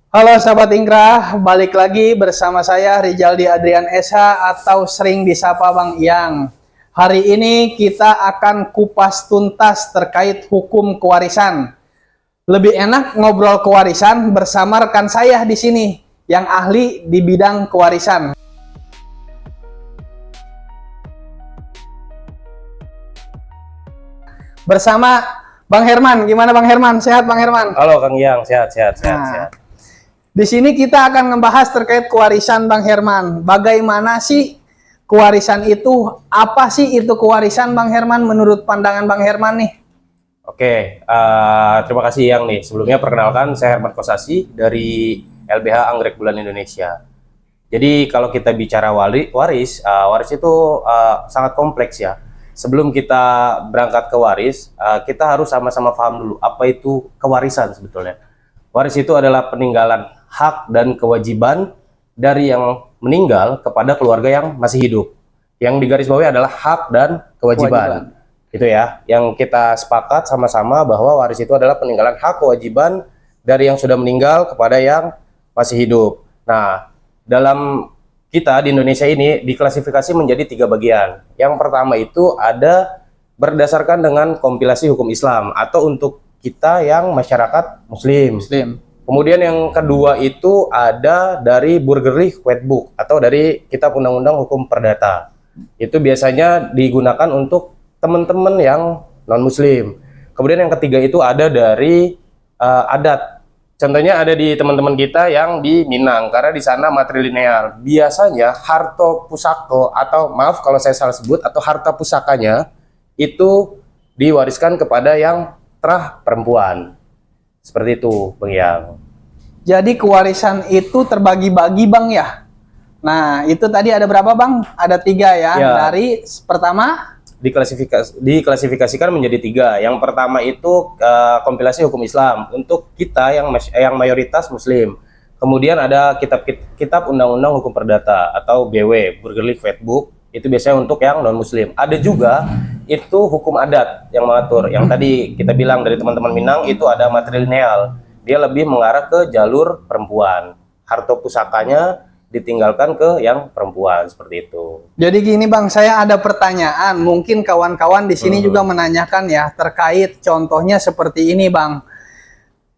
Halo sahabat Ingkrah, balik lagi bersama saya Rizaldi Adrian Esa atau sering disapa Bang Iyang. Hari ini kita akan kupas tuntas terkait hukum kewarisan. Lebih enak ngobrol kewarisan bersama rekan saya di sini yang ahli di bidang kewarisan. Bersama Bang Herman. Gimana Bang Herman? Sehat Bang Herman? Halo Kang Yang, sehat. Di sini kita akan membahas terkait kewarisan Bang Herman. Bagaimana sih kewarisan itu? Apa sih itu kewarisan Bang Herman menurut pandangan Bang Herman nih? Oke, terima kasih Yang nih. Sebelumnya perkenalkan, saya Herman Kosasi dari LBH Anggrek Bulan Indonesia. Jadi kalau kita bicara waris itu sangat kompleks ya. Sebelum kita berangkat ke waris, kita harus sama-sama paham dulu apa itu kewarisan sebetulnya. Waris itu adalah peninggalan hak dan kewajiban dari yang meninggal kepada keluarga yang masih hidup. Yang digarisbawahi adalah hak dan kewajiban. Itu ya, yang kita sepakat sama-sama bahwa waris itu adalah peninggalan hak kewajiban dari yang sudah meninggal kepada yang masih hidup. Nah, dalam kita di Indonesia ini diklasifikasi menjadi 3 bagian. Yang pertama itu ada berdasarkan dengan kompilasi hukum Islam atau untuk kita yang masyarakat Muslim. Kemudian yang kedua itu ada dari Burgerlich Wetboek atau dari Kitab Undang-Undang Hukum Perdata. Itu biasanya digunakan untuk teman-teman yang non-Muslim. Kemudian yang ketiga itu ada dari adat. Contohnya ada di teman-teman kita yang di Minang, karena di sana matrilineal. Biasanya harta pusaka atau maaf kalau saya salah sebut, atau harta pusakanya itu diwariskan kepada yang terah perempuan. Seperti itu, Bang Yang. Jadi kewarisan itu terbagi-bagi Bang ya? Nah, itu tadi ada berapa Bang? Ada 3 ya. Dari pertama? Diklasifikasikan menjadi 3. Yang pertama itu kompilasi hukum Islam untuk kita yang mayoritas Muslim. Kemudian ada kitab Undang-Undang Hukum Perdata atau BW, Burgerlich Wetboek. Itu biasanya untuk yang non-Muslim. Ada juga itu hukum adat yang mengatur. Yang tadi kita bilang dari teman-teman Minang itu ada matrilineal. Dia lebih mengarah ke jalur perempuan. Harta pusakanya ditinggalkan ke yang perempuan, seperti itu. Jadi gini Bang, saya ada pertanyaan. Mungkin kawan-kawan di sini juga menanyakan ya terkait contohnya seperti ini Bang.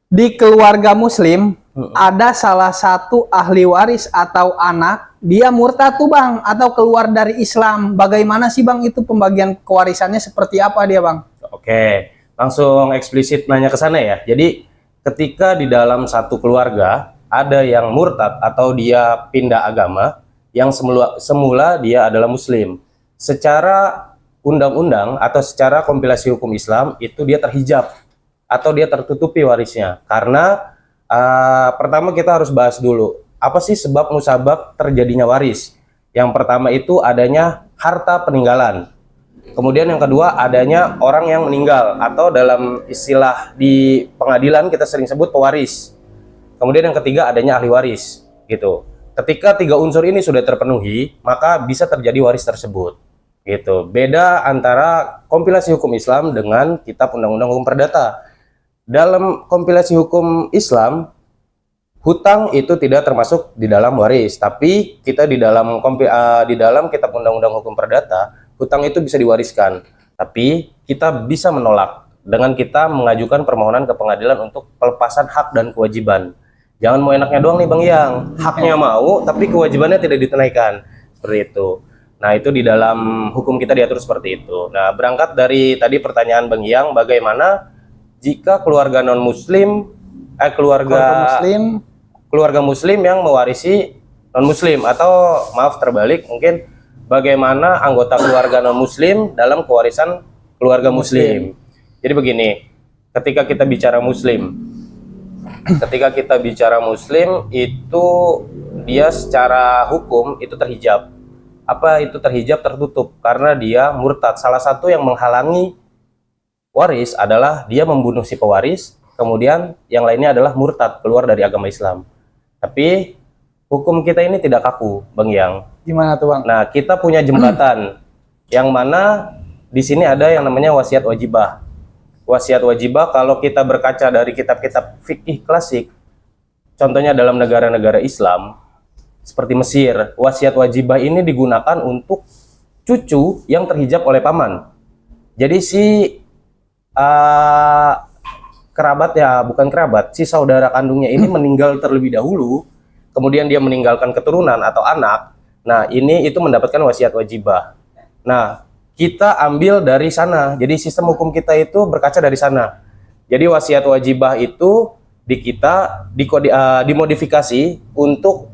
Di keluarga Muslim ada salah satu ahli waris atau anak dia murtad tuh Bang atau keluar dari Islam. Bagaimana sih Bang itu pembagian kewarisannya seperti apa dia Bang? Oke, langsung eksplisit nanya ke sana ya. Jadi ketika di dalam satu keluarga ada yang murtad atau dia pindah agama, yang semula dia adalah Muslim, secara undang-undang atau secara kompilasi hukum Islam itu dia terhijab atau dia tertutupi warisnya. Karena pertama kita harus bahas dulu apa sih sebab musabab terjadinya waris. Yang pertama itu adanya harta peninggalan. Kemudian yang kedua adanya orang yang meninggal atau dalam istilah di pengadilan kita sering sebut pewaris. Kemudian yang ketiga adanya ahli waris gitu. Ketika 3 unsur ini sudah terpenuhi, maka bisa terjadi waris tersebut. Gitu. Beda antara kompilasi hukum Islam dengan kitab Undang-Undang Hukum Perdata. Dalam kompilasi hukum Islam, hutang itu tidak termasuk di dalam waris, tapi kita di dalam kitab Undang-Undang Hukum Perdata, hutang itu bisa diwariskan, tapi kita bisa menolak dengan kita mengajukan permohonan ke pengadilan untuk pelepasan hak dan kewajiban. Jangan mau enaknya doang nih Bang Yang, haknya mau tapi kewajibannya tidak ditunaikan, seperti itu. Nah itu di dalam hukum kita diatur seperti itu. Nah berangkat dari tadi pertanyaan Bang Yang, bagaimana jika keluarga non-Muslim, keluarga Muslim yang mewarisi non-Muslim, atau maaf terbalik mungkin, bagaimana anggota keluarga non-Muslim dalam kewarisan keluarga Muslim. Jadi begini, ketika kita bicara Muslim itu dia secara hukum itu terhijab. Apa itu terhijab? Tertutup karena dia murtad. Salah satu yang menghalangi waris adalah dia membunuh si pewaris, kemudian yang lainnya adalah murtad, keluar dari agama Islam. Tapi hukum kita ini tidak kaku, Bang Yang. Gimana tuh Bang? Nah, kita punya jembatan yang mana di sini ada yang namanya wasiat wajibah. Wasiat wajibah kalau kita berkaca dari kitab-kitab fikih klasik, contohnya dalam negara-negara Islam seperti Mesir, wasiat wajibah ini digunakan untuk cucu yang terhijab oleh paman. Jadi si kerabat ya, bukan kerabat, si saudara kandungnya ini meninggal terlebih dahulu, kemudian dia meninggalkan keturunan atau anak. Nah, ini itu mendapatkan wasiat wajibah. Nah, kita ambil dari sana. Jadi sistem hukum kita itu berkaca dari sana. Jadi wasiat wajibah itu dimodifikasi untuk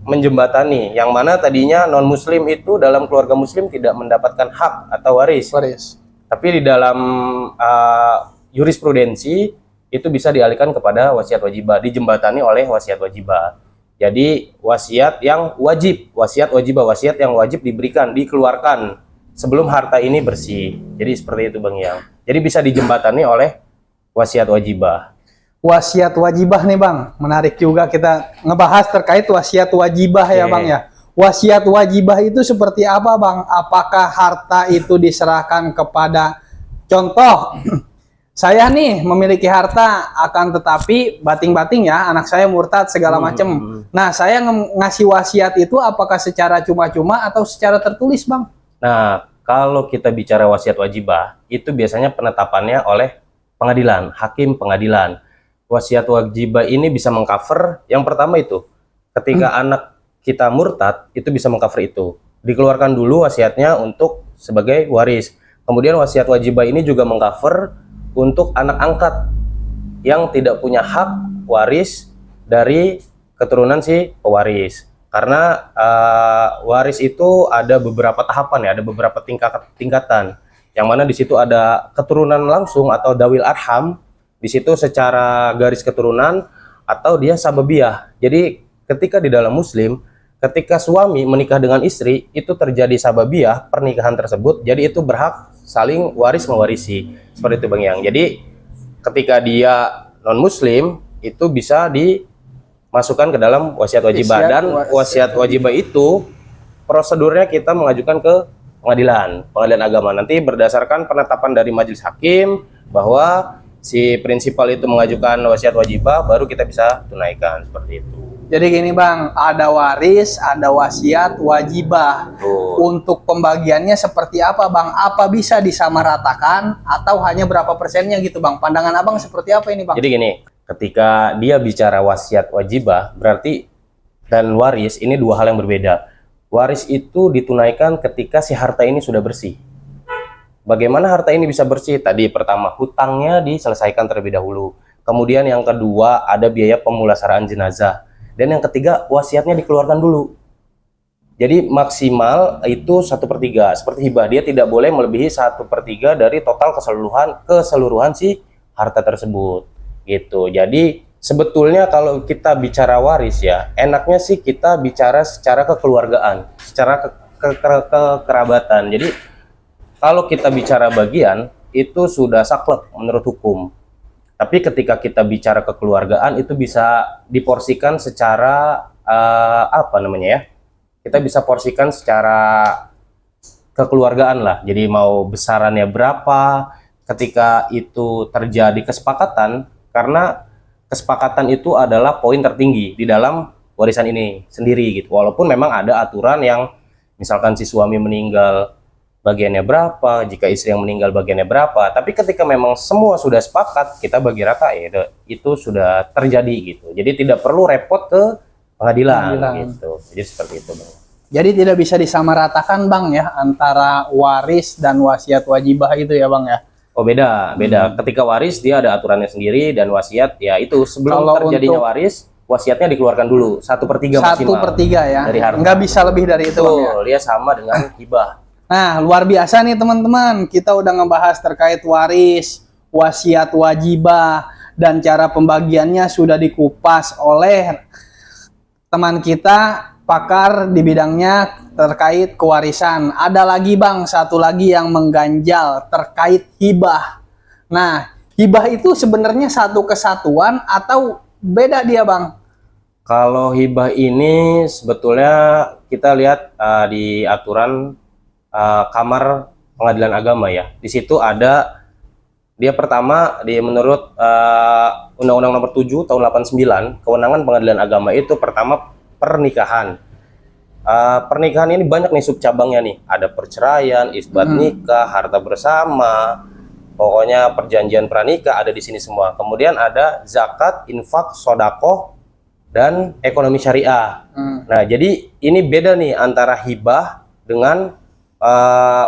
menjembatani, yang mana tadinya non muslim itu dalam keluarga muslim tidak mendapatkan hak atau waris. Tapi di dalam jurisprudensi itu bisa dialihkan kepada wasiat wajibah, dijembatani oleh wasiat wajibah. Jadi wasiat yang wajib, wasiat wajibah, wasiat yang wajib diberikan, dikeluarkan sebelum harta ini bersih. Jadi seperti itu Bang Yang. Jadi bisa dijembatani oleh wasiat wajibah. Wasiat wajibah nih Bang, menarik juga kita ngebahas terkait wasiat wajibah ya Bang ya. Wasiat wajibah itu seperti apa Bang? Apakah harta itu diserahkan kepada, contoh, saya nih memiliki harta, akan tetapi bating-bating ya, anak saya murtad segala macam. Nah, saya ngasih wasiat itu apakah secara cuma-cuma atau secara tertulis Bang? Nah, kalau kita bicara wasiat wajibah, itu biasanya penetapannya oleh pengadilan, hakim pengadilan. Wasiat wajibah ini bisa mengcover, yang pertama itu, ketika anak kita murtad, itu bisa mengcover itu. Dikeluarkan dulu wasiatnya untuk sebagai waris. Kemudian wasiat wajibah ini juga mengcover untuk anak angkat yang tidak punya hak waris dari keturunan si pewaris. Karena waris itu ada beberapa tahapan ya, ada beberapa tingkatan. Yang mana di situ ada keturunan langsung atau dawil arham, di situ secara garis keturunan, atau dia sababiyah. Jadi ketika di dalam muslim, ketika suami menikah dengan istri, itu terjadi sababiyah pernikahan tersebut, jadi itu berhak saling waris mewarisi. Seperti itu Bang Yang. Jadi ketika dia non muslim, itu bisa dimasukkan ke dalam wasiat wajibah. Dan wasiat wajibah itu prosedurnya kita mengajukan ke pengadilan agama. Nanti berdasarkan penetapan dari majelis hakim bahwa si prinsipal itu mengajukan wasiat wajibah, baru kita bisa tunaikan, seperti itu. Jadi gini Bang, ada waris, ada wasiat wajibah. Untuk pembagiannya seperti apa Bang? Apa bisa disamaratakan atau hanya berapa persennya gitu Bang? Pandangan Abang seperti apa ini Bang? Jadi gini, ketika dia bicara wasiat wajibah, berarti dan waris ini dua hal yang berbeda. Waris itu ditunaikan ketika si harta ini sudah bersih. Bagaimana harta ini bisa bersih? Tadi pertama, hutangnya diselesaikan terlebih dahulu. Kemudian yang kedua, ada biaya pemulasaraan jenazah. Dan yang ketiga, wasiatnya dikeluarkan dulu. Jadi maksimal itu 1/3. Seperti hibah, dia tidak boleh melebihi 1/3 dari total keseluruhan si harta tersebut. Gitu. Jadi sebetulnya kalau kita bicara waris ya, enaknya sih kita bicara secara kekeluargaan, secara kekerabatan. Jadi kalau kita bicara bagian, itu sudah saklek menurut hukum. Tapi ketika kita bicara kekeluargaan, itu bisa diporsikan secara apa namanya ya? Kita bisa porsikan secara kekeluargaan lah. Jadi mau besarannya berapa, ketika itu terjadi kesepakatan, karena kesepakatan itu adalah poin tertinggi di dalam warisan ini sendiri gitu. Walaupun memang ada aturan yang misalkan si suami meninggal bagiannya berapa, jika istri yang meninggal bagiannya berapa, tapi ketika memang semua sudah sepakat, kita bagi rata ya itu sudah terjadi gitu. Jadi tidak perlu repot ke pengadilan. Gitu. Jadi seperti itu Bang. Jadi tidak bisa disamaratakan Bang ya antara waris dan wasiat wajibah itu ya Bang ya. Oh beda. Ketika waris dia ada aturannya sendiri, dan wasiat ya itu sebelum kalau terjadinya waris, wasiatnya dikeluarkan dulu 1/3 maksimal. 1/3 ya. Dari harta. Nggak bisa lebih dari itu Bang ya. Dia sama dengan hibah. Nah, luar biasa nih teman-teman. Kita udah ngebahas terkait waris, wasiat wajibah, dan cara pembagiannya sudah dikupas oleh teman kita, pakar di bidangnya terkait kewarisan. Ada lagi Bang, satu lagi yang mengganjal terkait hibah. Nah, hibah itu sebenarnya satu kesatuan atau beda dia Bang? Kalau hibah ini sebetulnya kita lihat di aturan Kamar Pengadilan Agama ya. Di situ ada Dia pertama, dia menurut Undang-Undang Nomor 7 tahun 89, kewenangan pengadilan agama itu pertama pernikahan. Pernikahan ini banyak nih subcabangnya nih. Ada perceraian, isbat nikah, harta bersama, pokoknya perjanjian pranikah ada di sini semua. Kemudian ada zakat, infak, sodakoh, dan ekonomi syariah. Nah, jadi ini beda nih antara hibah dengan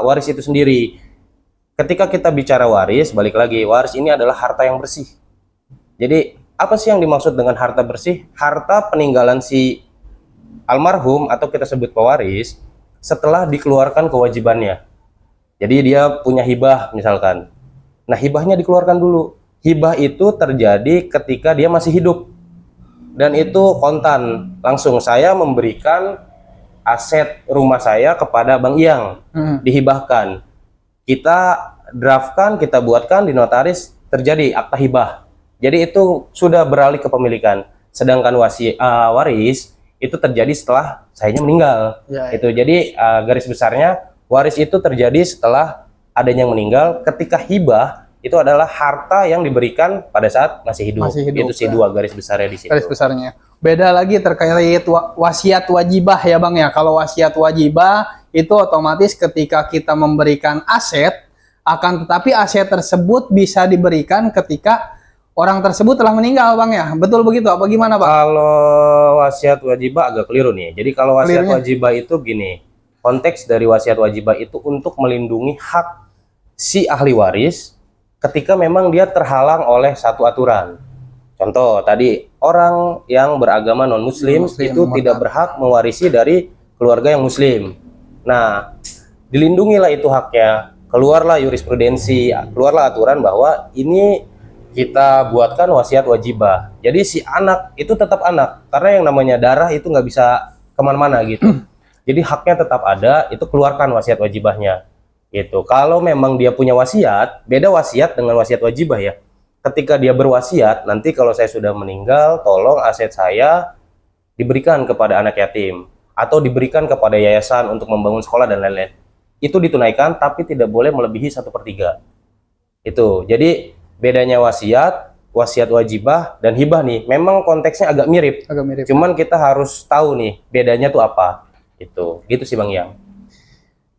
waris itu sendiri. Ketika kita bicara waris, balik lagi, waris ini adalah harta yang bersih. Jadi, apa sih yang dimaksud dengan harta bersih? Harta peninggalan si almarhum atau kita sebut pewaris setelah dikeluarkan kewajibannya. Jadi dia punya hibah misalkan. Nah, hibahnya dikeluarkan dulu. Hibah itu terjadi ketika dia masih hidup. Dan itu kontan. Langsung saya memberikan aset rumah saya kepada Bang Iyang. Dihibahkan. Kita draftkan, kita buatkan di notaris, terjadi akta hibah. Jadi itu sudah beralih ke pemilikan. Sedangkan waris itu terjadi setelah sayanya meninggal. Itu jadi garis besarnya waris itu terjadi setelah adanya yang meninggal. Ketika hibah itu adalah harta yang diberikan pada saat masih hidup. Itu sih dua garis besarnya di situ. Garis besarnya. Beda lagi terkait wasiat wajibah ya Bang ya. Kalau wasiat wajibah itu otomatis ketika kita memberikan aset, akan tetapi aset tersebut bisa diberikan ketika orang tersebut telah meninggal Bang ya. Betul begitu apa gimana Bang? Kalau wasiat wajibah agak keliru nih. Jadi kalau wasiat wajibah itu gini, konteks dari wasiat wajibah itu untuk melindungi hak si ahli waris ketika memang dia terhalang oleh satu aturan. Contoh tadi, orang yang beragama non-muslim itu tidak berhak mewarisi dari keluarga yang muslim. Nah, dilindungilah itu haknya. Keluarlah jurisprudensi, keluarlah aturan bahwa ini kita buatkan wasiat wajibah. Jadi si anak itu tetap anak, karena yang namanya darah itu nggak bisa kemana-mana gitu. Jadi haknya tetap ada, itu keluarkan wasiat wajibahnya. Gitu. Kalau memang dia punya wasiat, beda wasiat dengan wasiat wajibah ya. Ketika dia berwasiat, nanti kalau saya sudah meninggal, tolong aset saya diberikan kepada anak yatim atau diberikan kepada yayasan untuk membangun sekolah dan lain-lain. Itu ditunaikan, tapi tidak boleh melebihi 1/3. Itu. Jadi bedanya wasiat, wasiat wajibah, dan hibah nih, memang konteksnya agak mirip. Cuman kita harus tahu nih, bedanya tuh apa. Gitu sih Bang Yang.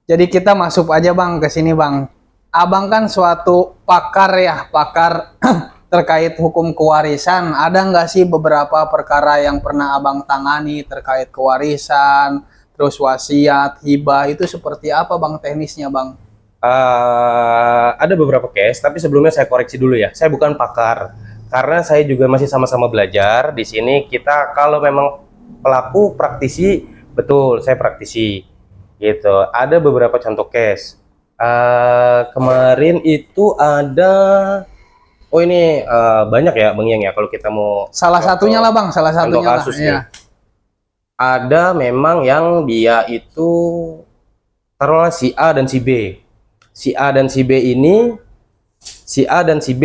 Jadi kita masuk aja Bang ke sini Bang. Abang kan suatu pakar ya, pakar terkait hukum kewarisan. Ada nggak sih beberapa perkara yang pernah Abang tangani terkait kewarisan, terus wasiat, hibah, itu seperti apa Bang teknisnya Bang? Ada beberapa case, tapi sebelumnya saya koreksi dulu ya. Saya bukan pakar, karena saya juga masih sama-sama belajar. Di sini kita kalau memang pelaku praktisi, betul saya praktisi. Gitu. Ada beberapa contoh case. Kemarin itu ada, oh ini banyak ya Bang Yang ya. Kalau kita mau salah satunya lah Bang, salah satunya kasus lah. nih. Ada memang yang dia itu taruhlah si A dan si B. Si A dan si B ini, si A dan si B,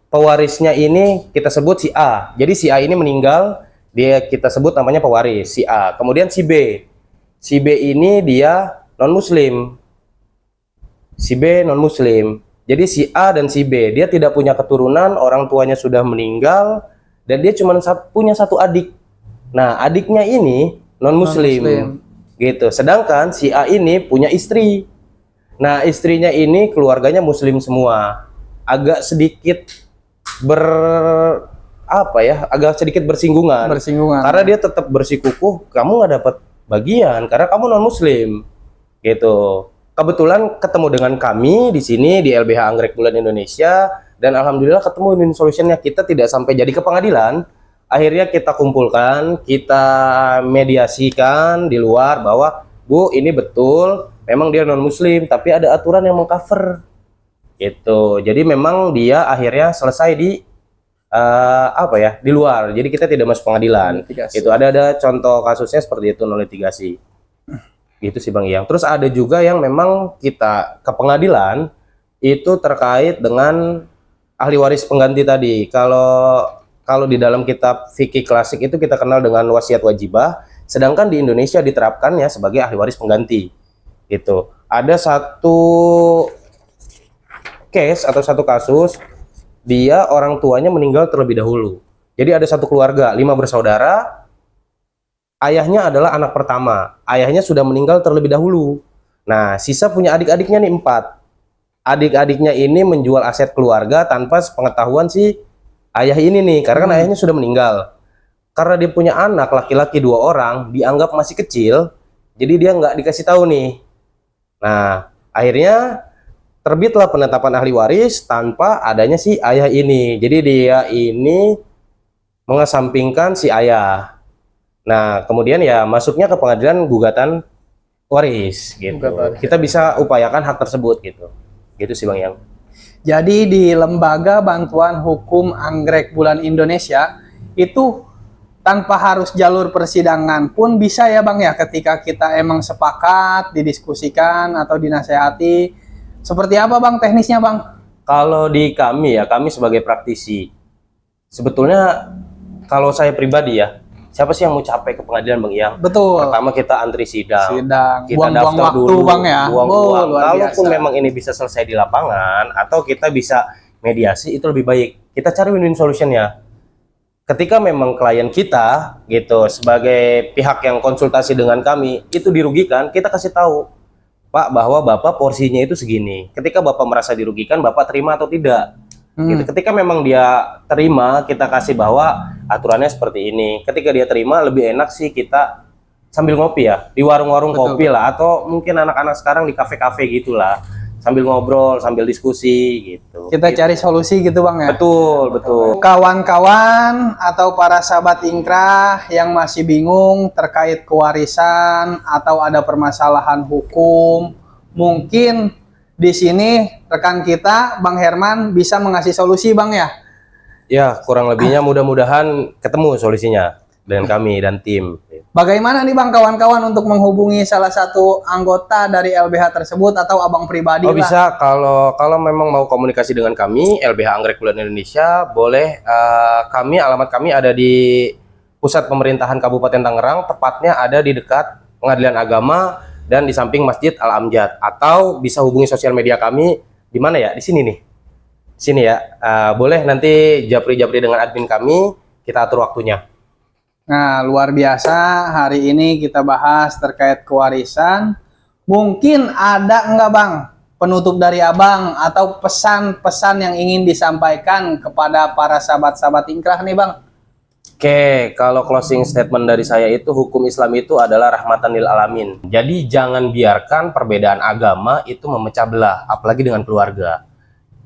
pewarisnya ini kita sebut si A. Jadi si A ini meninggal, dia kita sebut namanya pewaris, si A. Kemudian si B. Si B ini dia non-muslim. Si B non-muslim. Jadi si A dan si B, dia tidak punya keturunan, orang tuanya sudah meninggal, dan dia cuma punya satu adik. Nah, adiknya ini non-muslim. Gitu. Sedangkan si A ini punya istri. Nah, istrinya ini keluarganya muslim semua. Agak sedikit agak sedikit bersinggungan. Karena dia tetap bersikukuh, kamu nggak dapat bagian karena kamu non-muslim. Gitu. Kebetulan ketemu dengan kami di sini di LBH Anggrek Bulan Indonesia, dan alhamdulillah ketemu win solutionnya. Kita tidak sampai jadi ke pengadilan. Akhirnya kita kumpulkan, kita mediasikan di luar bahwa Bu, ini betul memang dia non muslim, tapi ada aturan yang mengcover gitu. Jadi memang dia akhirnya selesai di di luar. Jadi kita tidak masuk pengadilan. Itu ada contoh kasusnya seperti itu, non litigasi. Gitu sih Bang Yang. Terus ada juga yang memang kita ke pengadilan itu terkait dengan ahli waris pengganti tadi. Kalau di dalam kitab fikih klasik itu kita kenal dengan wasiat wajibah, sedangkan di Indonesia diterapkannya sebagai ahli waris pengganti. Gitu. Ada satu case atau satu kasus, dia orang tuanya meninggal terlebih dahulu. Jadi ada satu keluarga, 5 bersaudara, ayahnya adalah anak pertama, ayahnya sudah meninggal terlebih dahulu. Nah, sisa punya adik-adiknya nih 4. Adik-adiknya ini menjual aset keluarga tanpa pengetahuan si ayah ini nih, karena kan ayahnya sudah meninggal. Karena dia punya anak laki-laki 2 orang, dianggap masih kecil, jadi dia nggak dikasih tahu nih. Nah, akhirnya terbitlah penetapan ahli waris tanpa adanya si ayah ini. Jadi dia ini mengesampingkan si ayah. Nah, kemudian ya masuknya ke pengadilan gugatan waris gitu. Kita bisa upayakan hak tersebut gitu. Gitu sih Bang Yang. Jadi di Lembaga Bantuan Hukum Anggrek Bulan Indonesia itu tanpa harus jalur persidangan pun bisa ya Bang ya, ketika kita emang sepakat didiskusikan atau dinasehati. Seperti apa Bang teknisnya Bang? Kalau di kami ya, kami sebagai praktisi, sebetulnya kalau saya pribadi ya, siapa sih yang mau capek ke pengadilan Bang Yang? Betul. Pertama kita antri sidang, kita buang-buang daftar waktu dulu, Bang ya. buang-buang. Luar Kalaupun biasa. memang ini bisa selesai di lapangan atau kita bisa mediasi, itu lebih baik. Kita cari win-win solution-nya. Ketika memang klien kita gitu sebagai pihak yang konsultasi dengan kami itu dirugikan, kita kasih tahu, Pak, bahwa Bapak porsinya itu segini. Ketika Bapak merasa dirugikan, Bapak terima atau tidak? Gitu. Ketika memang dia terima, kita kasih bahwa aturannya seperti ini. Ketika dia terima, lebih enak sih kita sambil ngopi ya, di warung-warung kopi lah, atau mungkin anak-anak sekarang di kafe-kafe gitulah, sambil ngobrol, sambil diskusi gitu. Kita cari solusi gitu Bang ya. Betul, betul. Kawan-kawan atau para sahabat ingkrah yang masih bingung terkait kewarisan atau ada permasalahan hukum, mungkin di sini rekan kita Bang Herman bisa mengasih solusi Bang ya. Ya, kurang lebihnya mudah-mudahan ketemu solusinya dengan kami dan tim. Bagaimana nih Bang kawan-kawan untuk menghubungi salah satu anggota dari LBH tersebut atau Abang pribadi Oh lah? bisa, kalau memang mau komunikasi dengan kami LBH Anggrek Bulan Indonesia, boleh. Alamat kami ada di pusat pemerintahan Kabupaten Tangerang, tepatnya ada di dekat Pengadilan Agama dan di samping Masjid Al Amjad. Atau bisa hubungi sosial media kami di mana ya? Di sini nih, sini ya. Boleh nanti japri-japri dengan admin kami, kita atur waktunya. Nah, luar biasa. Hari ini kita bahas terkait kewarisan. Mungkin ada enggak Bang penutup dari Abang atau pesan-pesan yang ingin disampaikan kepada para sahabat-sahabat ingkrah nih Bang? Oke, kalau closing statement dari saya itu, hukum Islam itu adalah rahmatan lil alamin. Jadi jangan biarkan perbedaan agama itu memecah belah, apalagi dengan keluarga.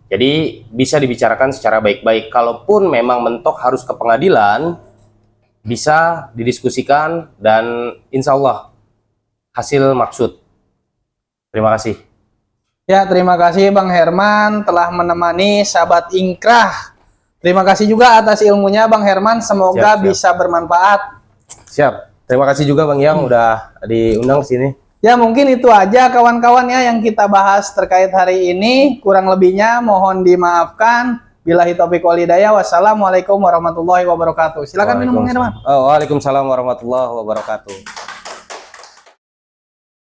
Jadi bisa dibicarakan secara baik-baik. Kalaupun memang mentok harus ke pengadilan, bisa didiskusikan dan insya Allah hasil maksud. Terima kasih. Ya, terima kasih Bang Herman telah menemani sahabat ingkrah. Terima kasih juga atas ilmunya Bang Herman. Semoga Siap. bisa bermanfaat. Siap. Terima kasih juga Bang Yang udah diundang sini. Ya, mungkin itu aja kawan-kawan ya yang kita bahas terkait hari ini. Kurang lebihnya mohon dimaafkan. Billahi taufiq wal hidayah. Wassalamualaikum warahmatullahi wabarakatuh. Silakan minum Bang Herman. Waalaikumsalam warahmatullahi wabarakatuh.